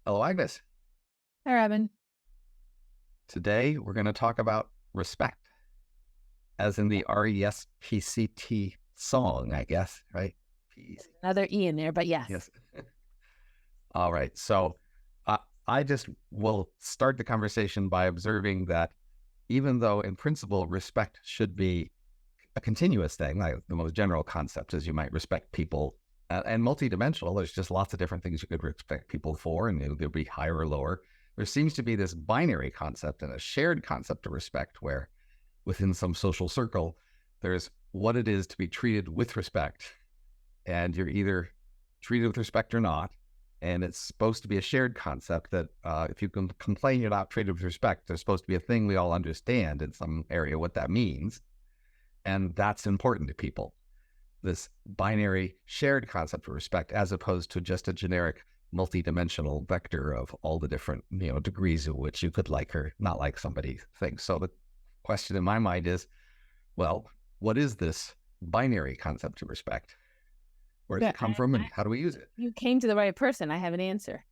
Hello, Agnes. Hi, Robin. Today we're going to talk about respect, as in the RESPCT song, I guess, right? Peace. Another E in there, but yes. Yes. All right. So uh, I just will start the conversation by observing that even though in principle respect should be a continuous thing, like the most general concept is you might respect people and multidimensional, there's just lots of different things you could respect people for, and it could be higher or lower. There seems to be this binary concept and a shared concept of respect where within some social circle, there's what it is to be treated with respect. And you're either treated with respect or not. And it's supposed to be a shared concept that if you can complain you're not treated with respect, there's supposed to be a thing we all understand in some area what that means. And that's important to people. This binary shared concept of respect, as opposed to just a generic multi-dimensional vector of all the different, degrees of which you could like or not like somebody thinks. So the question in my mind is, well, what is this binary concept of respect? Where does Yeah, it come from and how do we use it? you came to the right person. I have an answer.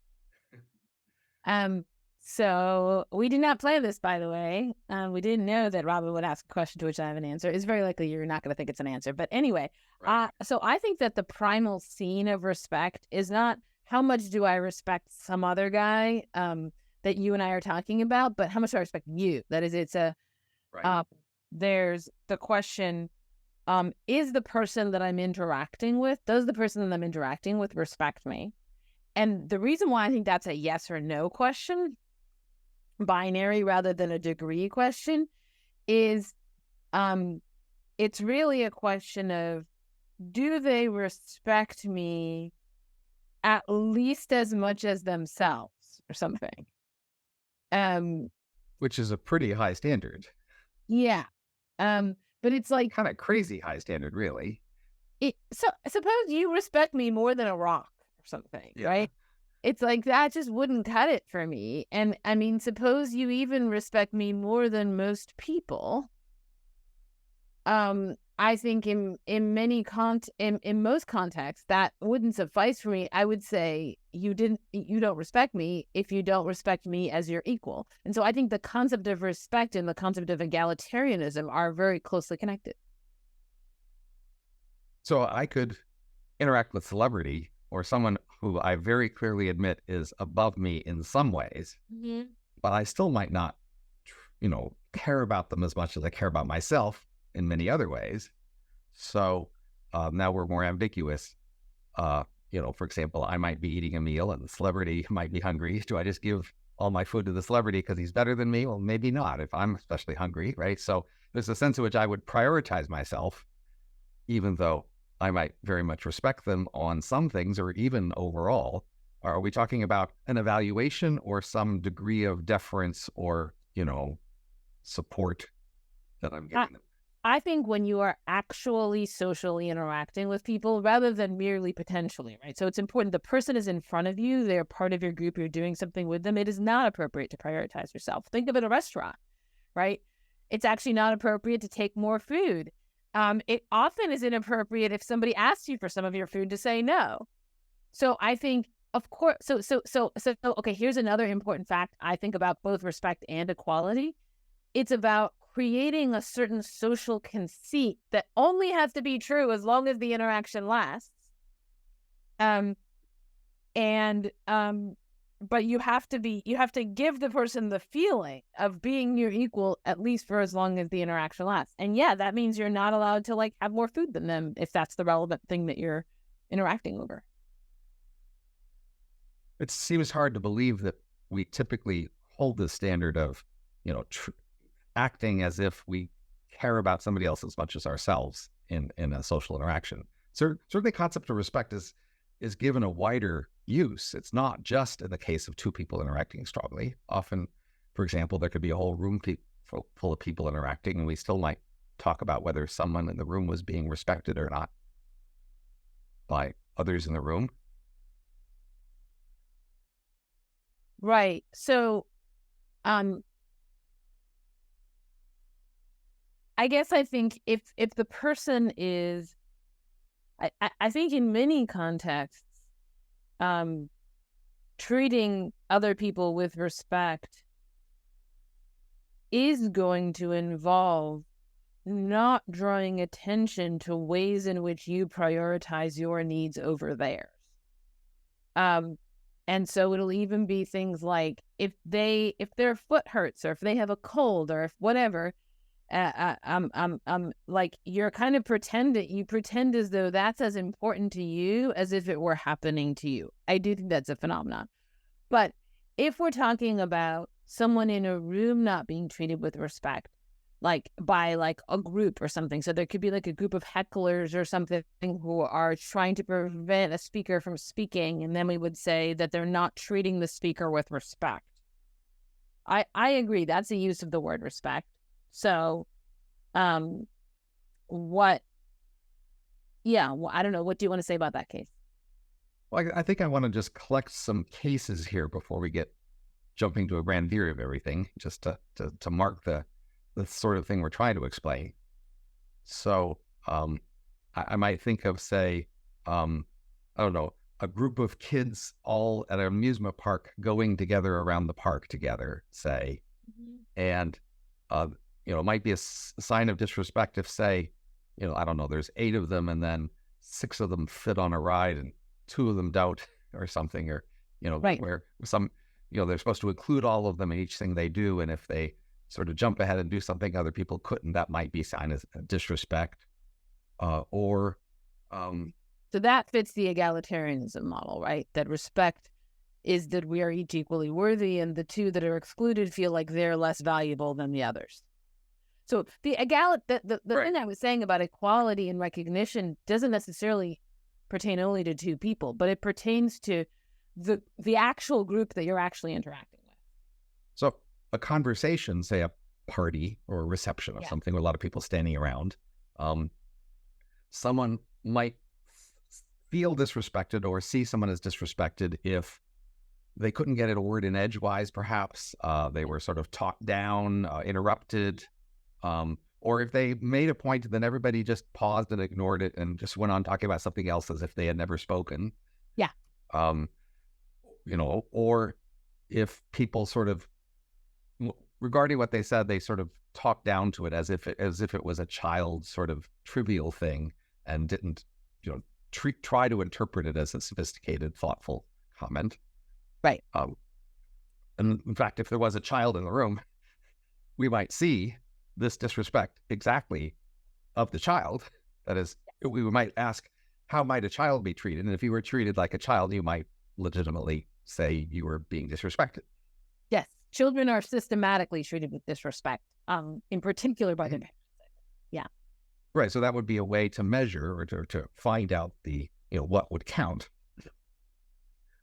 So we did not plan this, by the way. We didn't know that Robin would ask a question to which I have an answer. It's very likely you're not going to think it's an answer. But anyway, Right. so I think that the primal scene of respect is not how much do I respect some other guy that you and I are talking about, but how much do I respect you? That is, Right. there's the question, is the person that I'm interacting with, does the person that I'm interacting with respect me? And the reason why I think that's a yes or no question, binary rather than a degree question, is it's really a question of, do they respect me at least as much as themselves or something? Um, Which is a pretty high standard, yeah. But it's like, kind of crazy high standard, really. so suppose you respect me more than a rock or something, Yeah. right? It's like that just wouldn't cut it for me. And I mean, suppose you even respect me more than most people. I think in most contexts that wouldn't suffice for me. I would say you don't respect me if you don't respect me as your equal. And so I think the concept of respect and the concept of egalitarianism are very closely connected. So I could interact with celebrity or someone who I very clearly admit is above me in some ways, Mm-hmm. but I still might not, care about them as much as I care about myself in many other ways. So now we're more ambiguous. For example, I might be eating a meal and the celebrity might be hungry. Do I just give all my food to the celebrity because he's better than me? Well, maybe not if I'm especially hungry, right? So there's a sense in which I would prioritize myself, even though I might very much respect them on some things or even overall. Are we talking about an evaluation or some degree of deference or, support that I'm I, giving them? I think when you are actually socially interacting with people rather than merely potentially, right? So it's important. The person is in front of you. They're part of your group. You're doing something with them. It is not appropriate to prioritize yourself. Think of it a restaurant, right? It's actually not appropriate to take more food. It often is inappropriate if somebody asks you for some of your food to say no. So I think, of course, okay, here's another important fact I think about both respect and equality. It's about creating a certain social conceit that only has to be true as long as the interaction lasts. Um, and but you have to give the person the feeling of being your equal at least for as long as the interaction lasts. And yeah, that means you're not allowed to have more food than them if that's the relevant thing that you're interacting over. It seems hard to believe that we typically hold the standard of, acting as if we care about somebody else as much as ourselves in a social interaction. Certainly, concept of respect is given a wider use. It's not just in the case of two people interacting strongly. Often, for example, there could be a whole room full of people interacting, and we still might talk about whether someone in the room was being respected or not by others in the room. Right. So, um, I guess I think if the person is, I think in many contexts, um, treating other people with respect is going to involve not drawing attention to ways in which you prioritize your needs over theirs. And so it'll even be things like if their foot hurts, or if they have a cold, or if whatever, like you're kind of you pretend as though that's as important to you as if it were happening to you. I do think that's a phenomenon. But if we're talking about someone in a room not being treated with respect, like by like a group or something, so there could be like a group of hecklers or something who are trying to prevent a speaker from speaking, and then we would say that they're not treating the speaker with respect. I agree, that's a use of the word respect. So I don't know, what do you want to say about that case? Well, I think I want to just collect some cases here before we get jumping to a grand theory of everything, just to mark the sort of thing we're trying to explain. So I might think of, say, I don't know, a group of kids all at an amusement park going together around the park together, say, and it might be a sign of disrespect if, say, I don't know, there's 8 of them and then 6 of them fit on a ride and 2 of them don't, or something, or right, where some they're supposed to include all of them in each thing they do, and if they sort of jump ahead and do something other people couldn't, that might be a sign of disrespect. So that fits the egalitarianism model, right? That respect is that we are each equally worthy, and the 2 that are excluded feel like they're less valuable than the others. So the the right. thing I was saying about equality and recognition doesn't necessarily pertain only to 2 people, but it pertains to the actual group that you're actually interacting with. So a conversation, say a party or a reception of something with a lot of people standing around, someone might feel disrespected or see someone as disrespected if they couldn't get it a word in edgewise, perhaps. They were sort of talked down, interrupted, or if they made a point, then everybody just paused and ignored it and just went on talking about something else as if they had never spoken. Yeah. Or if people sort of, regarding what they said, they sort of talked down to it as if it was a child sort of trivial thing, and didn't, try to interpret it as a sophisticated, thoughtful comment. Right. And in fact, if there was a child in the room, we might see this disrespect exactly of the child. That is, we might ask, how might a child be treated? And if you were treated like a child, you might legitimately say you were being disrespected. Yes. Children are systematically treated with disrespect, in particular by their parents. Yeah. Right. So that would be a way to measure or to find out the, what would count.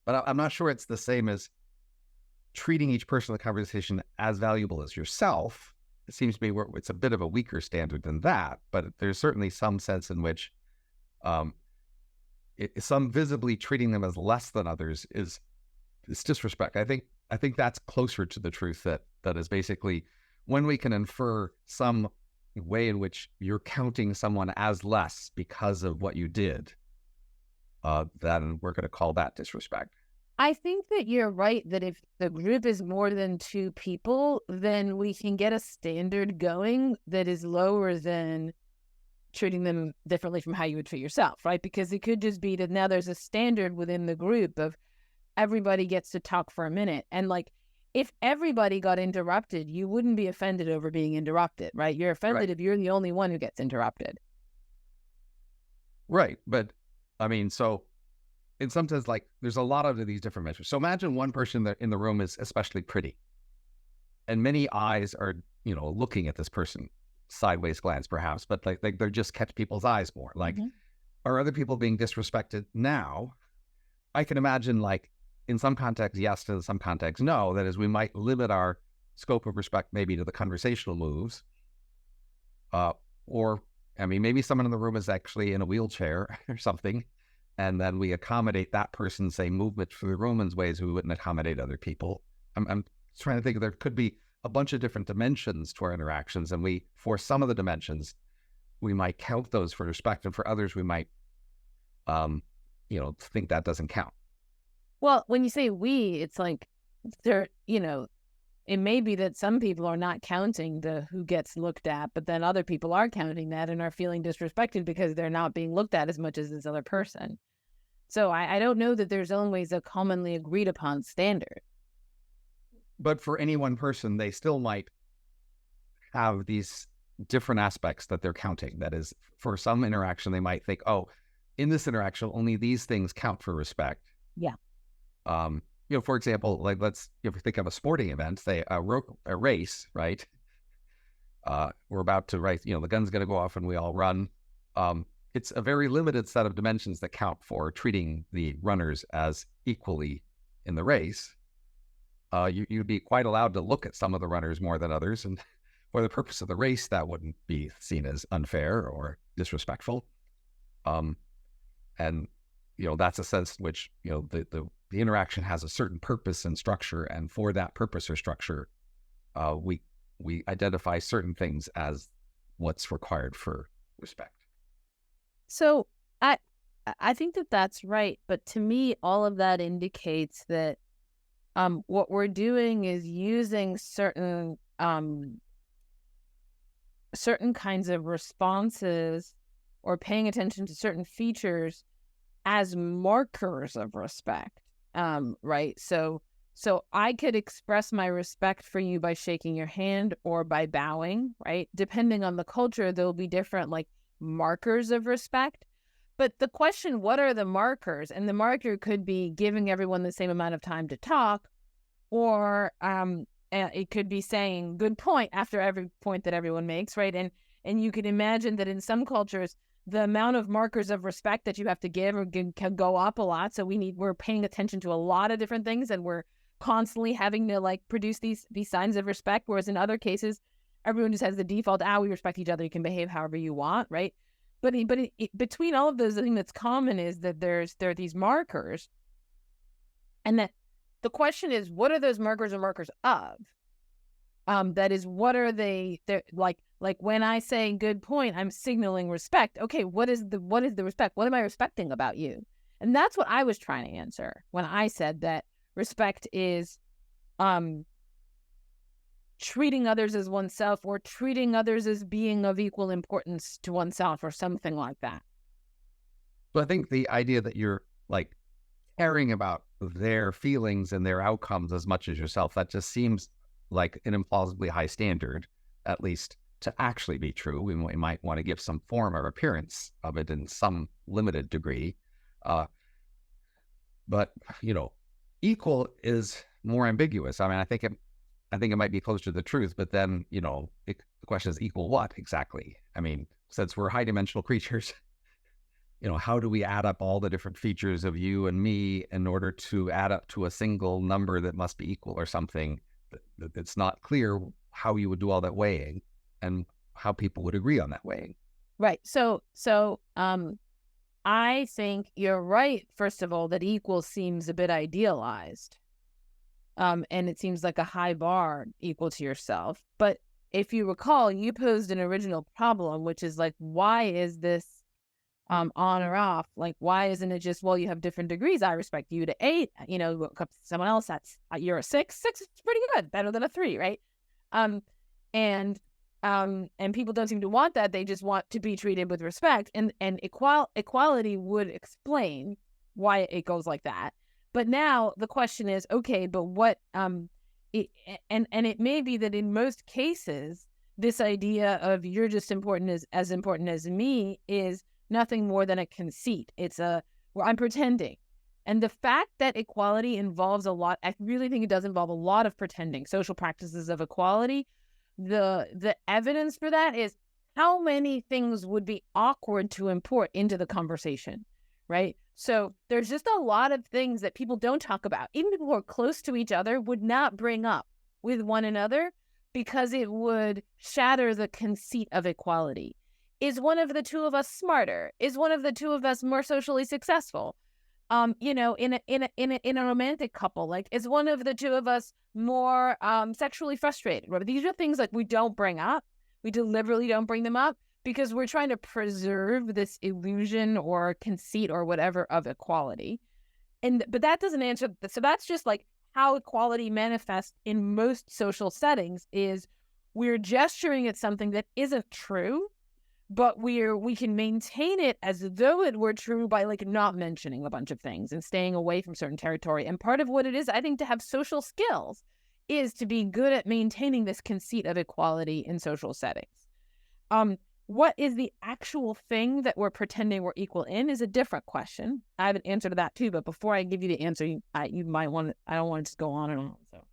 But I'm not sure it's the same as treating each person in the conversation as valuable as yourself. It seems to me it's a bit of a weaker standard than that, but there's certainly some sense in which some visibly treating them as less than others is disrespect. I think that's closer to the truth, that is basically when we can infer some way in which you're counting someone as less because of what you did, then we're going to call that disrespect. I think that you're right, that if the group is more than 2 people, then we can get a standard going that is lower than treating them differently from how you would treat yourself, right? Because it could just be that now there's a standard within the group of everybody gets to talk for a minute. And like, if everybody got interrupted, you wouldn't be offended over being interrupted, right? You're offended if you're the only one who gets interrupted. Right. But I mean, so in some sense, like, there's a lot of these different measures. So imagine one person that in the room is especially pretty, and many eyes are, looking at this person, sideways glance perhaps, but like they're just catch people's eyes more. Like, are other people being disrespected now? I can imagine, like, in some contexts, yes, to some contexts, no. That is, we might limit our scope of respect maybe to the conversational moves. Or, I mean, maybe someone in the room is actually in a wheelchair or something, and then we accommodate that person's, say, movement through the room in ways we wouldn't accommodate other people. I'm trying to think, there could be a bunch of different dimensions to our interactions, and for some of the dimensions, we might count those for respect, and for others, we might, think that doesn't count. Well, when you say we, it's like there, it may be that some people are not counting the who gets looked at, but then other people are counting that and are feeling disrespected because they're not being looked at as much as this other person. So I don't know that there's always a commonly agreed upon standard. But for any one person, they still might have these different aspects that they're counting. That is, for some interaction, they might think, oh, in this interaction, only these things count for respect. Yeah. For example, like if we think of a sporting event, say a race, right? We're about to race, the gun's going to go off and we all run. It's a very limited set of dimensions that count for treating the runners as equally in the race. You'd be quite allowed to look at some of the runners more than others, and for the purpose of the race, that wouldn't be seen as unfair or disrespectful. And that's a sense in which the interaction has a certain purpose and structure, and for that purpose or structure, we identify certain things as what's required for respect. So I think that that's right, but to me, all of that indicates that what we're doing is using certain kinds of responses or paying attention to certain features as markers of respect, right? So I could express my respect for you by shaking your hand or by bowing, right? Depending on the culture, there'll be different like markers of respect. But the question, what are the markers? And the marker could be giving everyone the same amount of time to talk, or it could be saying good point after every point that everyone makes, right? And you can imagine that in some cultures, the amount of markers of respect that you have to give can go up a lot. So we're paying attention to a lot of different things, and we're constantly having to like produce these signs of respect. Whereas in other cases, everyone just has the default, we respect each other. You can behave however you want, right? But between all of those, the thing that's common is that there are these markers, and that the question is, what are those markers or markers of? That is, what are they? They're like when I say good point, I'm signaling respect. Okay, what is the respect? What am I respecting about you? And that's what I was trying to answer when I said that respect is treating others as oneself, or treating others as being of equal importance to oneself, or something like that. So I think the idea that you're like caring about their feelings and their outcomes as much as yourself, that just seems like an implausibly high standard, at least to actually be true. We might want to give some form or appearance of it in some limited degree. But, equal is more ambiguous. I mean, I think it might be closer to the truth, but then, the question is equal what exactly? I mean, since we're high dimensional creatures, how do we add up all the different features of you and me in order to add up to a single number that must be equal or something? It's not clear how you would do all that weighing and how people would agree on that weighing. Right. So I think you're right, first of all, that equal seems a bit idealized. And it seems like a high bar, equal to yourself. But if you recall, you posed an original problem, which is like, why is this on or off? Like, why isn't it just, well, you have different degrees. I respect you to 8, someone else, you're a 6. 6 is pretty good, better than a 3, right? And people don't seem to want that. They just want to be treated with respect. And equality would explain why it goes like that. But now the question is, okay, but what, it may be that in most cases, this idea of you're just important as me is nothing more than a conceit. It's I'm pretending. And the fact that equality involves a lot, I really think it does involve a lot of pretending, social practices of equality. The evidence for that is how many things would be awkward to import into the conversation, right? So there's just a lot of things that people don't talk about. Even people who are close to each other would not bring up with one another because it would shatter the conceit of equality. Is one of the two of us smarter? Is one of the two of us more socially successful? In a romantic couple, like, is one of the two of us more sexually frustrated? Right? These are things like we don't bring up. We deliberately don't bring them up because we're trying to preserve this illusion or conceit or whatever of equality. But that doesn't answer. So that's just like how equality manifests in most social settings is we're gesturing at something that isn't true, but we can maintain it as though it were true by like not mentioning a bunch of things and staying away from certain territory. And part of what it is, I think, to have social skills is to be good at maintaining this conceit of equality in social settings. What is the actual thing that we're pretending we're equal in is a different question. I have an answer to that too, but before I give you the answer, you might want. I don't want to just go on and on. So,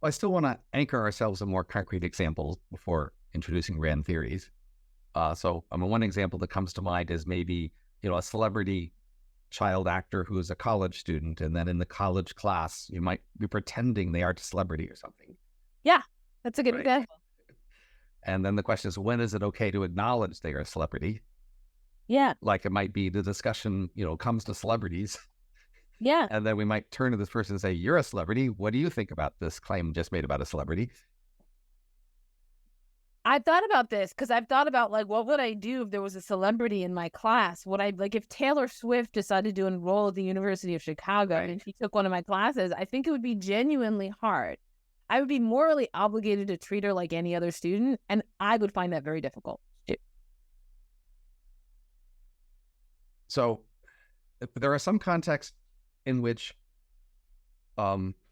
I still want to anchor ourselves in more concrete examples before introducing grand theories. So, one example that comes to mind is maybe a celebrity child actor who is a college student, and then in the college class, you might be pretending they are a celebrity or something. Yeah, that's a good example. And then the question is, when is it okay to acknowledge they are a celebrity? Yeah. Like it might be the discussion, comes to celebrities. Yeah. And then we might turn to this person and say, you're a celebrity. What do you think about this claim just made about a celebrity? I've thought about this because I've thought about like, what would I do if there was a celebrity in my class? Would I like if Taylor Swift decided to enroll at the University of Chicago and she took one of my classes? I think it would be genuinely hard. I would be morally obligated to treat her like any other student, and I would find that very difficult. So there are some contexts in which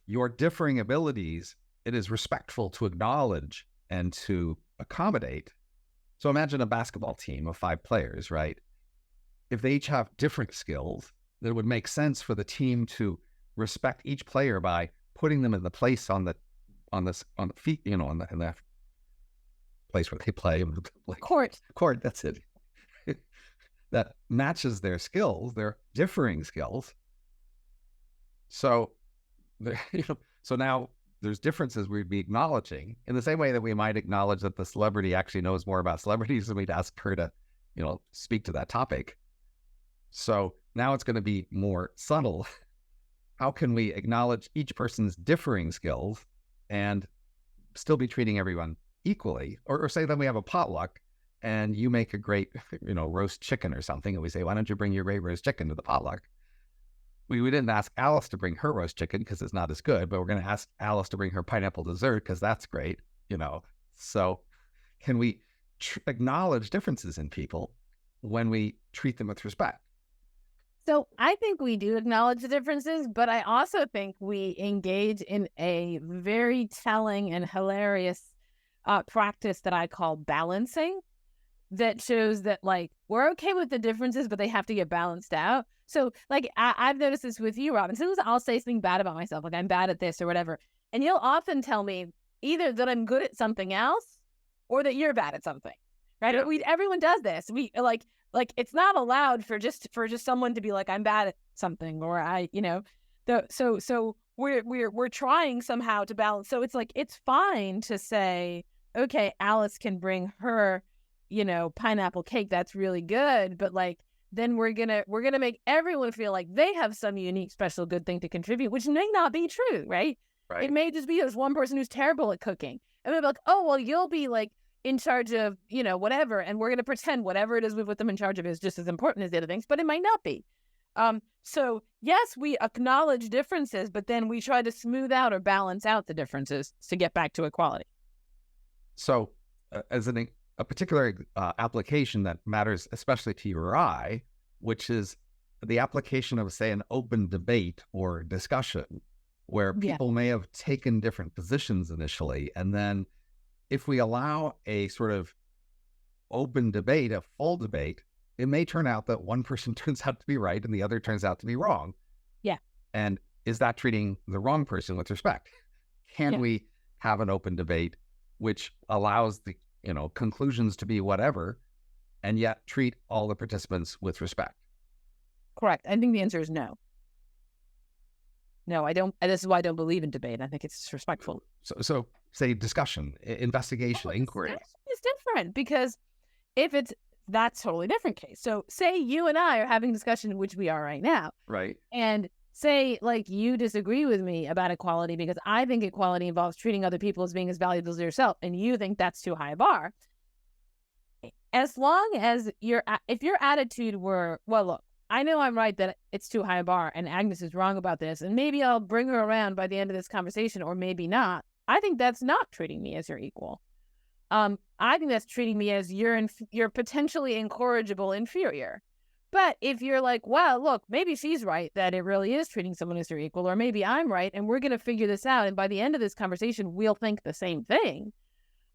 your differing abilities, it is respectful to acknowledge and to accommodate. So imagine a basketball team of 5 players, right? If they each have different skills, then it would make sense for the team to respect each player by putting them in the place on the feet, in the place where they play. Court, that's it. That matches their skills, their differing skills. So, so now there's differences we'd be acknowledging in the same way that we might acknowledge that the celebrity actually knows more about celebrities, and we'd ask her to, speak to that topic. So now it's going to be more subtle. How can we acknowledge each person's differing skills and still be treating everyone equally? Or say that we have a potluck and you make a great, roast chicken or something, and we say, why don't you bring your great roast chicken to the potluck? We didn't ask Alice to bring her roast chicken because it's not as good, but we're going to ask Alice to bring her pineapple dessert because that's great, So can we acknowledge differences in people when we treat them with respect? So I think we do acknowledge the differences, but I also think we engage in a very telling and hilarious practice that I call balancing, that shows that like we're okay with the differences, but they have to get balanced out. So like I've noticed this with you, Robin. Sometimes I'll say something bad about myself, like I'm bad at this or whatever, and you'll often tell me either that I'm good at something else or that you're bad at something, right? Yeah. Everyone does this. We like it's not allowed for just someone to be like, I'm bad at something, or so we're trying somehow to balance. So it's like, it's fine to say, okay, Alice can bring her, pineapple cake. That's really good. But like, then we're going to make everyone feel like they have some unique, special, good thing to contribute, which may not be true. Right. It may just be there's one person who's terrible at cooking, and we'll be like, oh, well, you'll be like in charge of, whatever. And we're going to pretend whatever it is we put them in charge of is just as important as the other things, but it might not be. So yes, we acknowledge differences, but then we try to smooth out or balance out the differences to get back to equality. So as a particular application that matters especially to you or I, which is the application of, say, an open debate or discussion where people may have taken different positions initially, and then if we allow a sort of open debate, a full debate, it may turn out that one person turns out to be right and the other turns out to be wrong. Yeah. And is that treating the wrong person with respect? Can we have an open debate which allows the, conclusions to be whatever, and yet treat all the participants with respect? Correct. I think the answer is no. No, I don't. This is why I don't believe in debate. I think it's disrespectful. So say discussion, investigation, inquiry. It's different because that's totally different case. So say you and I are having a discussion, which we are right now. Right. And say like you disagree with me about equality because I think equality involves treating other people as being as valuable as yourself, and you think that's too high a bar. As long as if your attitude were, well, look, I know I'm right that it's too high a bar and Agnes is wrong about this, and maybe I'll bring her around by the end of this conversation, or maybe not. I think that's not treating me as your equal. I think that's treating me as you're potentially incorrigible inferior. But if you're like, well, look, maybe she's right that it really is treating someone as your equal, or maybe I'm right and we're going to figure this out, and by the end of this conversation, we'll think the same thing,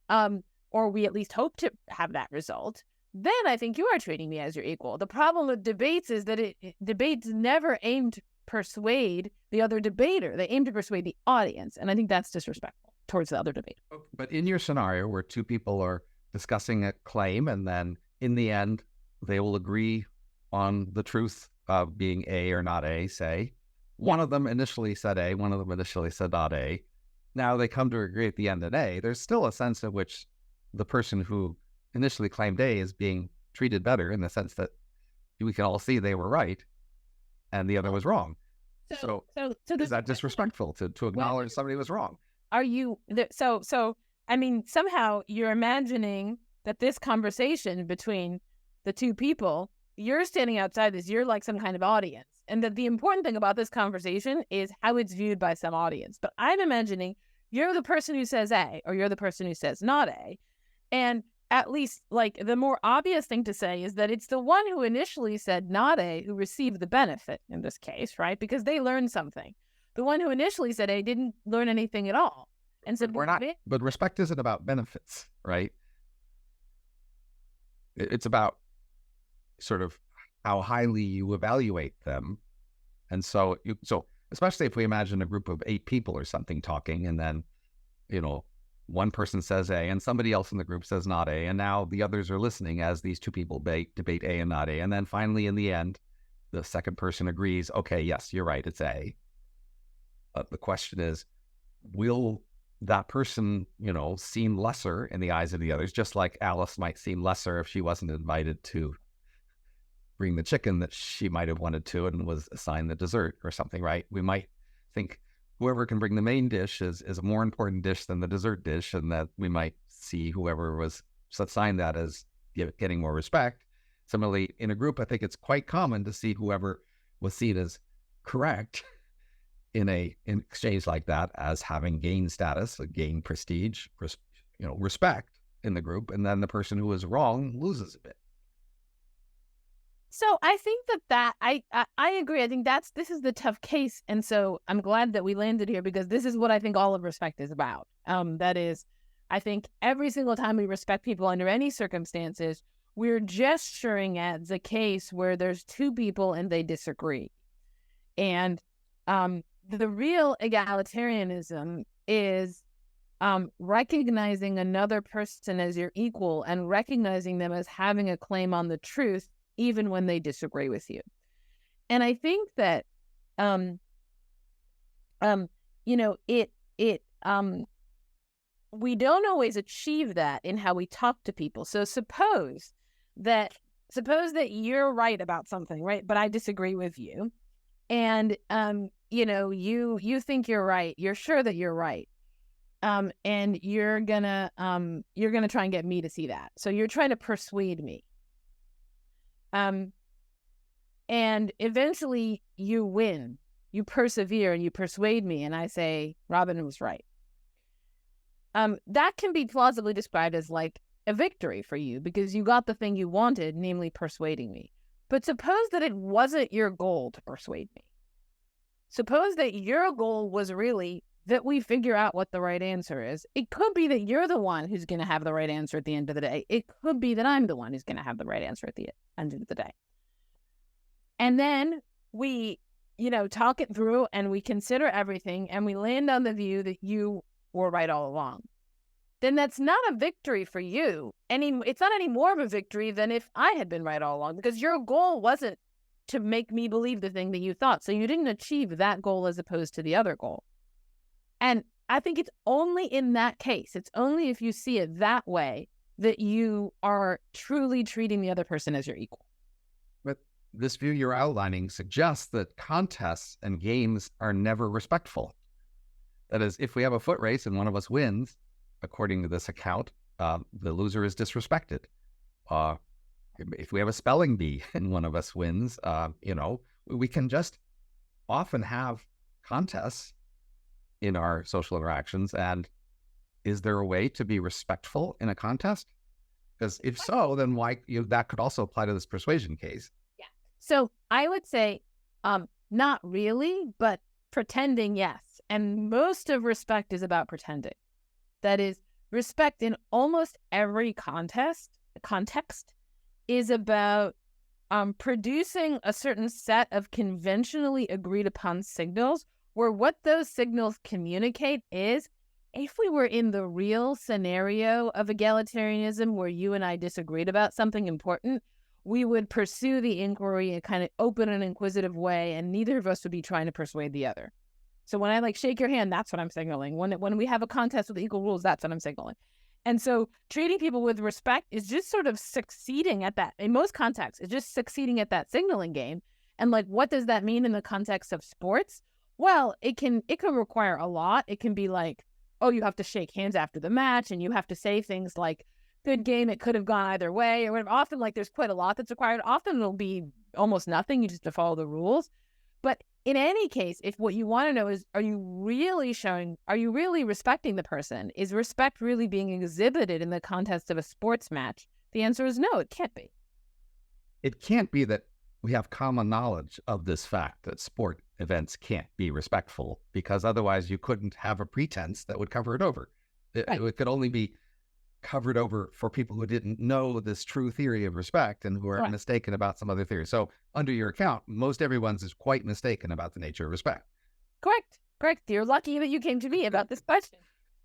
or we at least hope to have that result, then I think you are treating me as your equal. The problem with debates is that debates never aim to persuade the other debater. They aim to persuade the audience, and I think that's disrespectful towards the other debater. But in your scenario where two people are discussing a claim and then in the end they will agree on the truth of being A or not A, say, one of them initially said A, one of them initially said not A. Now they come to agree at the end of A. There's still a sense in which the person who initially claimed A is being treated better, in the sense that we can all see they were right and the other was wrong. So is that disrespectful to acknowledge somebody was wrong? Are you so I mean, somehow you're imagining that this conversation between the two people, you're standing outside this, you're like some kind of audience, and that the important thing about this conversation is how it's viewed by some audience. But I'm imagining you're the person who says A, or you're the person who says not A, and at least, like, the more obvious thing to say is that it's the one who initially said not A who received the benefit in this case, right? Because they learned something. The one who initially said A didn't learn anything at all. And so but respect isn't about benefits, right? It's about sort of how highly you evaluate them. And so especially if we imagine a group of 8 people or something talking, and then, one person says A and somebody else in the group says not A, and now the others are listening as these two people debate A and not A. And then finally, in the end, the second person agrees, okay, yes, you're right, it's A. The question is, will that person, seem lesser in the eyes of the others, just like Alice might seem lesser if she wasn't invited to bring the chicken that she might have wanted to and was assigned the dessert or something, right? We might think whoever can bring the main dish is a more important dish than the dessert dish, and that we might see whoever was assigned that as getting more respect. Similarly, in a group, I think it's quite common to see whoever was seen as correct in an exchange like that as having gained status, gained prestige, respect in the group, and then the person who was wrong loses a bit. So I think that I agree. I think this is the tough case, and so I'm glad that we landed here, because this is what I think all of respect is about. That is, I think every single time we respect people under any circumstances, we're gesturing at the case where there's two people and they disagree, and the real egalitarianism is recognizing another person as your equal and recognizing them as having a claim on the truth, even when they disagree with you. And I think that, we don't always achieve that in how we talk to people. So suppose that you're right about something, right? But I disagree with you. And, you think you're right. You're sure that you're right. And you're gonna try and get me to see that. So you're trying to persuade me. And eventually you win, you persevere and you persuade me. And I say, Robin was right. That can be plausibly described as like a victory for you, because you got the thing you wanted, namely persuading me. But suppose that it wasn't your goal to persuade me. Suppose that your goal was really that we figure out what the right answer is. It could be that you're the one who's going to have the right answer at the end of the day. It could be that I'm the one who's going to have the right answer at the end of the day. And then we, talk it through and we consider everything and we land on the view that you were right all along. Then that's not a victory for you. It's not any more of a victory than if I had been right all along, because your goal wasn't to make me believe the thing that you thought. So you didn't achieve that goal as opposed to the other goal. And I think it's only in that case, it's only if you see it that way, that you are truly treating the other person as your equal. But this view you're outlining suggests that contests and games are never respectful. That is, if we have a foot race and one of us wins, according to this account, the loser is disrespected. if we have a spelling bee and one of us wins, we can just often have contests in our social interactions. And is there a way to be respectful in a contest? Because if so, then why that could also apply to this persuasion case. Yeah. So I would say not really, but pretending, yes. And most of respect is about pretending. That is, respect in almost every context is about producing a certain set of conventionally agreed upon signals, where what those signals communicate is, if we were in the real scenario of egalitarianism where you and I disagreed about something important, we would pursue the inquiry in a kind of open and inquisitive way, and neither of us would be trying to persuade the other. So when I shake your hand, that's what I'm signaling. When we have a contest with equal rules, that's what I'm signaling. And so treating people with respect is just sort of succeeding at that. In most contexts, it's just succeeding at that signaling game. And what does that mean in the context of sports? Well, it can require a lot. It can be oh, you have to shake hands after the match, and you have to say things like, good game, it could have gone either way, or whatever. Often, there's quite a lot that's required. Often it'll be almost nothing. You just have to follow the rules. But in any case, if what you want to know is, are you really respecting the person? Is respect really being exhibited in the context of a sports match? The answer is no, it can't be. It can't be that we have common knowledge of this fact that sport events can't be respectful, because otherwise you couldn't have a pretense that would cover it over. It could only be covered over for people who didn't know this true theory of respect and who are mistaken about some other theory. So under your account, most everyone's is quite mistaken about the nature of respect. Correct. You're lucky that you came to me about this question.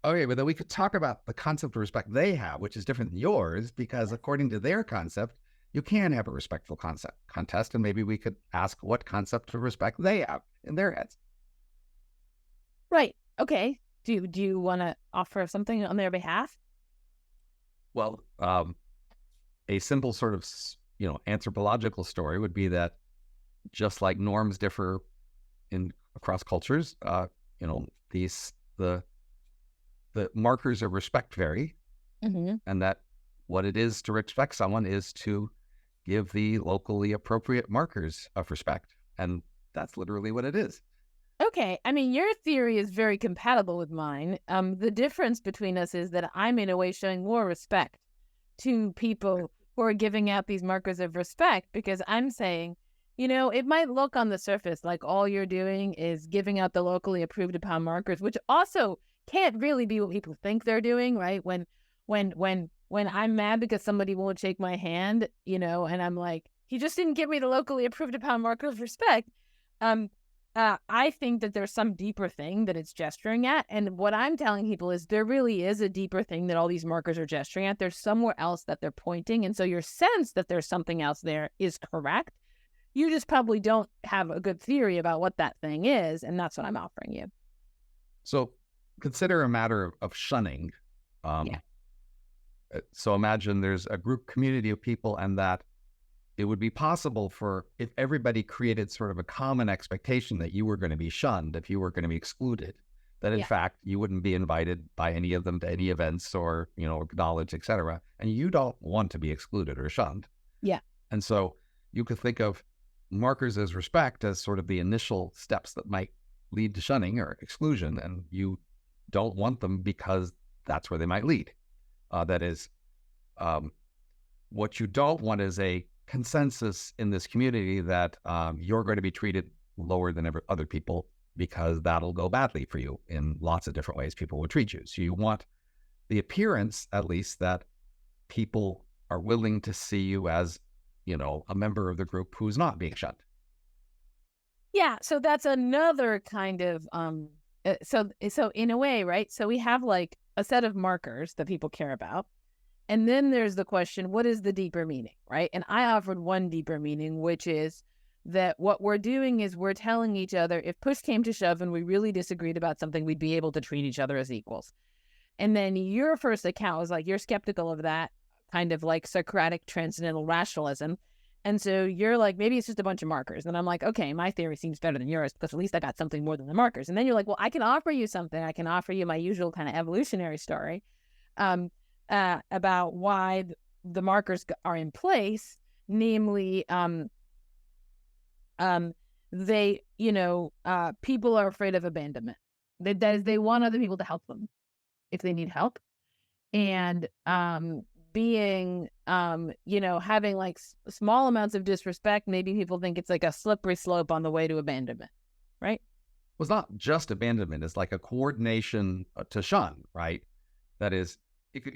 Okay, but then we could talk about the concept of respect they have, which is different than yours, because according to their concept, you can have a respectful contest, and maybe we could ask what concept of respect they have in their heads. Right. Okay. Do you want to offer something on their behalf? Well, a simple sort of, anthropological story would be that just like norms differ across cultures, the markers of respect vary, and that what it is to respect someone is to give the locally appropriate markers of respect, and that's literally what it is. Okay, I mean, your theory is very compatible with mine. The difference between us is that I'm in a way showing more respect to people who are giving out these markers of respect, because I'm saying, it might look on the surface like all you're doing is giving out the locally approved upon markers, which also can't really be what people think they're doing, right? When I'm mad because somebody won't shake my hand, and I'm like, he just didn't give me the locally approved upon markers of respect. I think that there's some deeper thing that it's gesturing at. And what I'm telling people is there really is a deeper thing that all these markers are gesturing at. There's somewhere else that they're pointing. And so your sense that there's something else there is correct. You just probably don't have a good theory about what that thing is. And that's what I'm offering you. So consider a matter of shunning. So imagine there's a group community of people, and that it would be possible if everybody created sort of a common expectation that you were going to be shunned, if you were going to be excluded, that in fact you wouldn't be invited by any of them to any events or, acknowledged, etc. And you don't want to be excluded or shunned. Yeah. And so you could think of markers as respect as sort of the initial steps that might lead to shunning or exclusion, and you don't want them because that's where they might lead. That is, what you don't want is a consensus in this community that you're going to be treated lower than other people, because that'll go badly for you in lots of different ways people will treat you. So you want the appearance, at least, that people are willing to see you as, a member of the group who's not being shunned. Yeah, so that's another kind of so in a way, right? So we have a set of markers that people care about. And then there's the question, what is the deeper meaning, right? And I offered one deeper meaning, which is that what we're doing is we're telling each other, if push came to shove and we really disagreed about something, we'd be able to treat each other as equals. And then your first account was you're skeptical of that kind of Socratic transcendental rationalism. And so you're maybe it's just a bunch of markers. And I'm like, okay, my theory seems better than yours because at least I got something more than the markers. And then you're like, well, I can offer you something. I can offer you my usual kind of evolutionary story about why the markers are in place. namely, they, people are afraid of abandonment. That is, they want other people to help them if they need help. And being, having like small amounts of disrespect, maybe people think it's like a slippery slope on the way to abandonment, right? Well, it's not just abandonment. It's like a coordination to shun, right? That is, you could,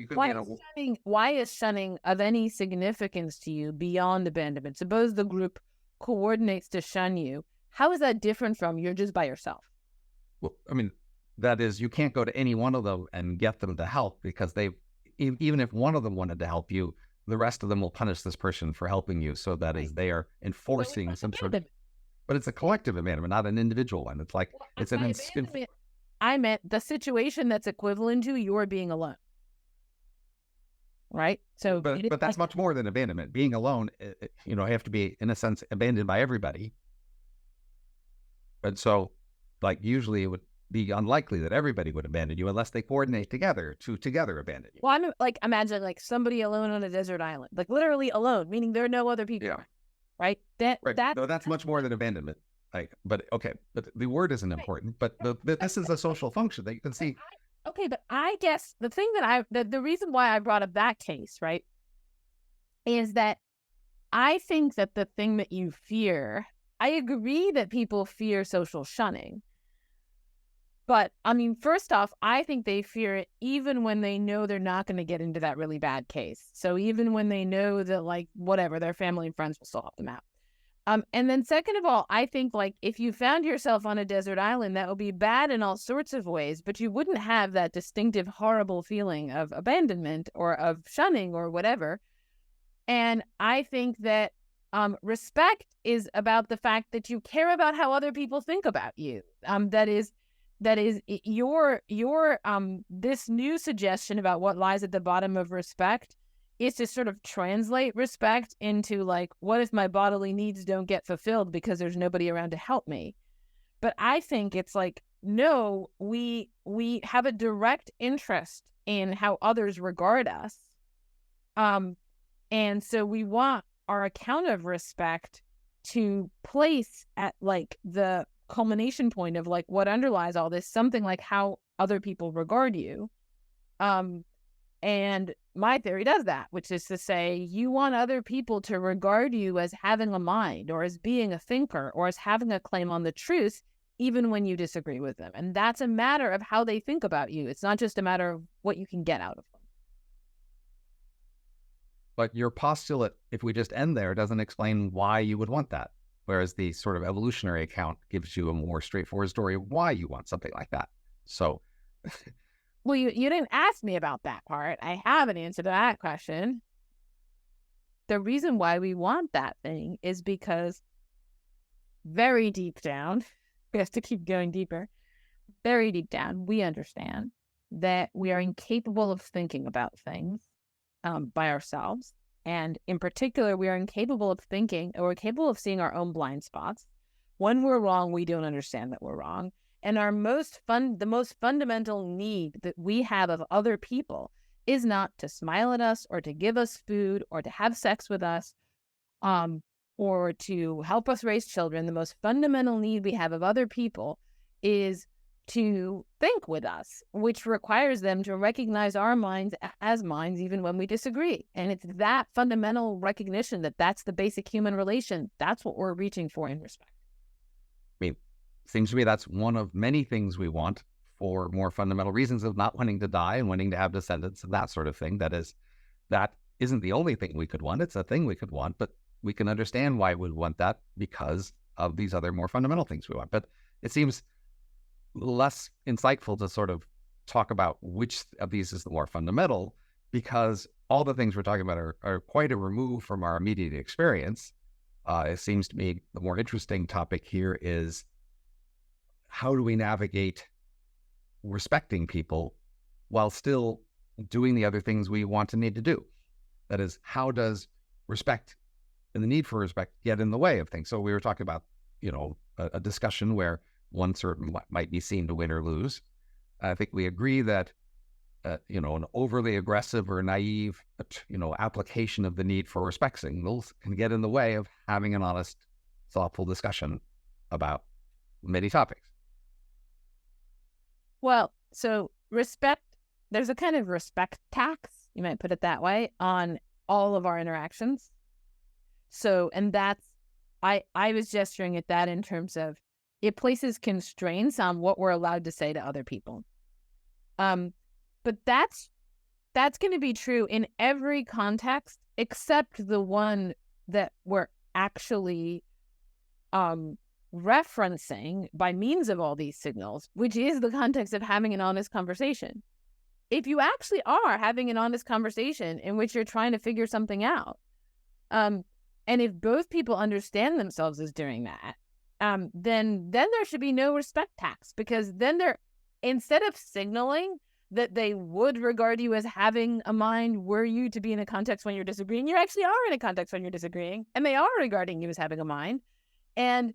why is shunning of any significance to you beyond abandonment? Suppose the group coordinates to shun you. How is that different from you're just by yourself? Well, I mean, that is, you can't go to any one of them and get them to help, because even if one of them wanted to help you, the rest of them will punish this person for helping you. So that is, they are enforcing some sort of, but it's a collective abandonment, not an individual one. It's like, I meant the situation that's equivalent to your being alone. Right. So, but that's much more than abandonment. Being alone, you have to be, in a sense, abandoned by everybody. And so, like, usually it would be unlikely that everybody would abandon you unless they coordinate together to abandon you. Well, I'm like, imagine like somebody alone on a desert island, like literally alone, meaning there are no other people. Yeah. Right. That's much more than abandonment. But the word isn't important. But this is a social function that you can see. Okay, but I guess the thing the reason why I brought up that case, right, is that I think that the thing that you fear, I agree that people fear social shunning. But, I mean, first off, I think they fear it even when they know they're not going to get into that really bad case. So even when they know that, like, whatever, their family and friends will still help them out. And then second of all, I think, like, if you found yourself on a desert island, that would be bad in all sorts of ways, but you wouldn't have that distinctive, horrible feeling of abandonment or of shunning or whatever. And I think that respect is about the fact that you care about how other people think about you. That is your this new suggestion about what lies at the bottom of respect is to sort of translate respect into, like, what if my bodily needs don't get fulfilled because there's nobody around to help me? But I think it's like, no, we have a direct interest in how others regard us. And so we want our account of respect to place at, like, the culmination point of, like, what underlies all this, something like how other people regard you. And my theory does that, which is to say, you want other people to regard you as having a mind, or as being a thinker, or as having a claim on the truth, even when you disagree with them. And that's a matter of how they think about you. It's not just a matter of what you can get out of them. But your postulate, if we just end there, doesn't explain why you would want that. Whereas the sort of evolutionary account gives you a more straightforward story of why you want something like that. So... Well, you didn't ask me about that part. I have an answer to that question. The reason why we want that thing is because very deep down, we have to keep going deeper, very deep down, we understand that we are incapable of thinking about things by ourselves. And in particular, we are incapable of thinking, or we're capable of seeing our own blind spots. When we're wrong, we don't understand that we're wrong. And the most fundamental need that we have of other people is not to smile at us, or to give us food, or to have sex with us, or to help us raise children. The most fundamental need we have of other people is to think with us, which requires them to recognize our minds as minds, even when we disagree. And it's that fundamental recognition that that's the basic human relation. That's what we're reaching for in respect. I mean, seems to me that's one of many things we want, for more fundamental reasons of not wanting to die and wanting to have descendants and that sort of thing. That isn't the only thing we could want. It's a thing we could want, but we can understand why we want that because of these other more fundamental things we want. But it seems less insightful to sort of talk about which of these is the more fundamental, because all the things we're talking about are quite a remove from our immediate experience. It seems to me the more interesting topic here is, how do we navigate respecting people while still doing the other things we want and need to do? That is, how does respect and the need for respect get in the way of things? So we were talking about, a discussion where one certain might be seen to win or lose. I think we agree that an overly aggressive or naive, application of the need for respect signals can get in the way of having an honest, thoughtful discussion about many topics. Well, so respect, there's a kind of respect tax, you might put it that way, on all of our interactions. So, and that's, I was gesturing at that in terms of it places constraints on what we're allowed to say to other people. But that's going to be true in every context except the one that we're actually referencing by means of all these signals, which is the context of having an honest conversation. If you actually are having an honest conversation in which you're trying to figure something out, and if both people understand themselves as doing that, then there should be no respect tax, because then they're, instead of signaling that they would regard you as having a mind were you to be in a context when you're disagreeing, you actually are in a context when you're disagreeing, and they are regarding you as having a mind. And